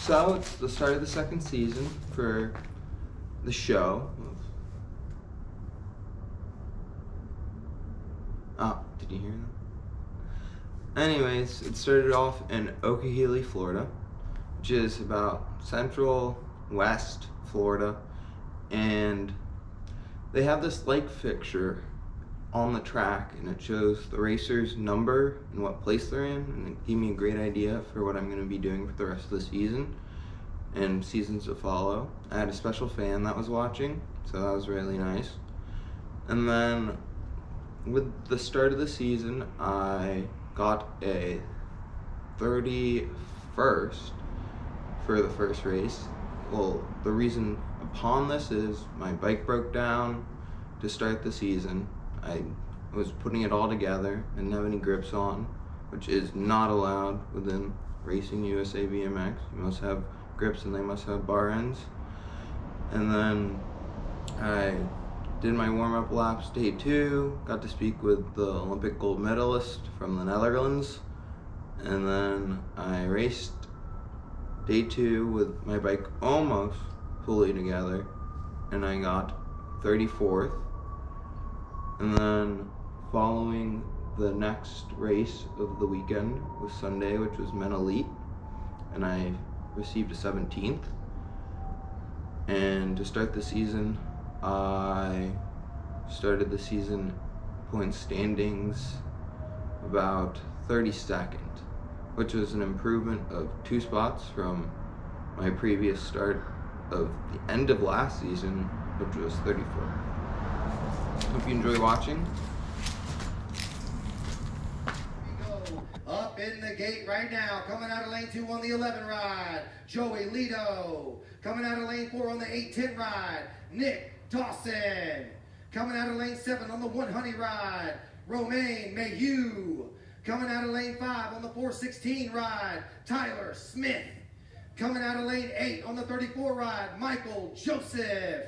So it's the start of the second season for the show. Oh, did you hear that? Anyways, it started off in Okehely, Florida, which is about central west Florida, and they have this light fixture on the track, and it shows the racer's number and what place they're in, and it gave me a great idea for what I'm going to be doing for the rest of the season and seasons to follow. I had a special fan that was watching, so that was really nice. And then with the start of the season, I got a 31st for the first race. Well, the reason upon this is my bike broke down to start the season. I was putting it all together, I didn't have any grips on, which is not allowed within Racing USA BMX. You must have grips and they must have bar ends. And then I did my warm-up laps day 2, got to speak with the Olympic gold medalist from the Netherlands, and then I raced day 2 with my bike almost fully together, and I got 34th. And then following the next race of the weekend was Sunday, which was Men Elite, and I received a 17th. And to start the season, I started the season point standings about 32nd, which was an improvement of 2 spots from my previous start of the end of last season, which was 34th. Hope you enjoy watching. Up in the gate right now, coming out of lane 2 on the 11 ride, Joey Lito. Coming out of lane 4 on the 810 ride, Nick Dawson. Coming out of lane 7 on the 100 ride, Romain Mayhew. Coming out of lane 5 on the 416 ride, Tyler Smith. Coming out of lane 8 on the 34 ride, Michael Joseph.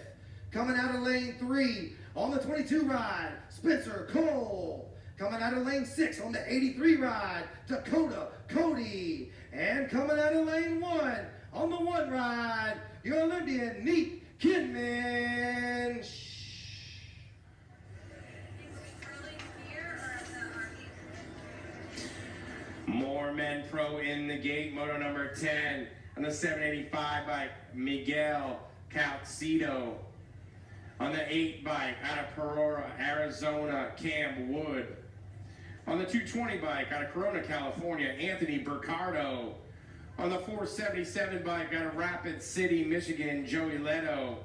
Coming out of lane 3 on the 22 ride, Spencer Cole. Coming out of lane 6 on the 83 ride, Dakota Cody. And coming out of lane 1 on the 1 ride, your Olympian, Nick Kidman. More Men Pro in the gate, moto number 10 on the 785 by Miguel Calcido. On the 8 bike out of Aurora, Arizona, Cam Wood. On the 220 bike out of Corona, California, Anthony Burcardo. On the 477 bike out of Rapid City, Michigan, Joey Leto.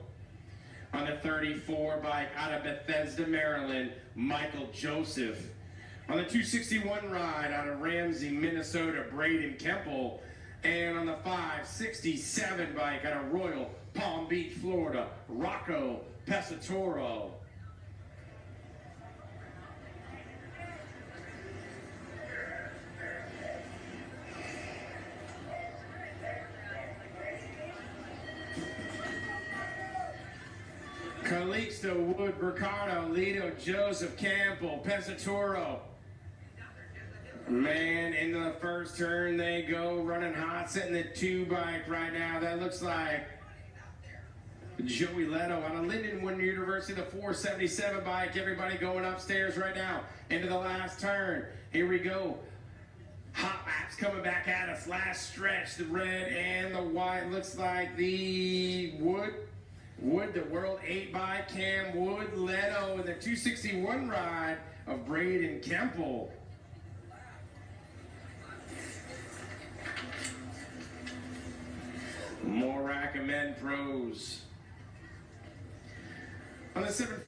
On the 34 bike out of Bethesda, Maryland, Michael Joseph. On the 261 ride out of Ramsey, Minnesota, Braden Kemple. And on the 567 bike out of Royal Palm Beach, Florida, Rocco Pesatoro. Calixto, Wood, Ricardo, Lito, Joseph, Campbell, Pesatoro. Man, into the first turn they go, running hot, setting the 2 bike right now. That looks like Joey Leto out of Lindenwood University, the 477 bike. Everybody going upstairs right now into the last turn. Here we go. Hot laps coming back at us. Last stretch, the red and the white. Looks like the Wood, the World 8 bike, Cam Wood, Leto, and the 261 ride of Braden Kemple. More rack of Men Pros. On the 7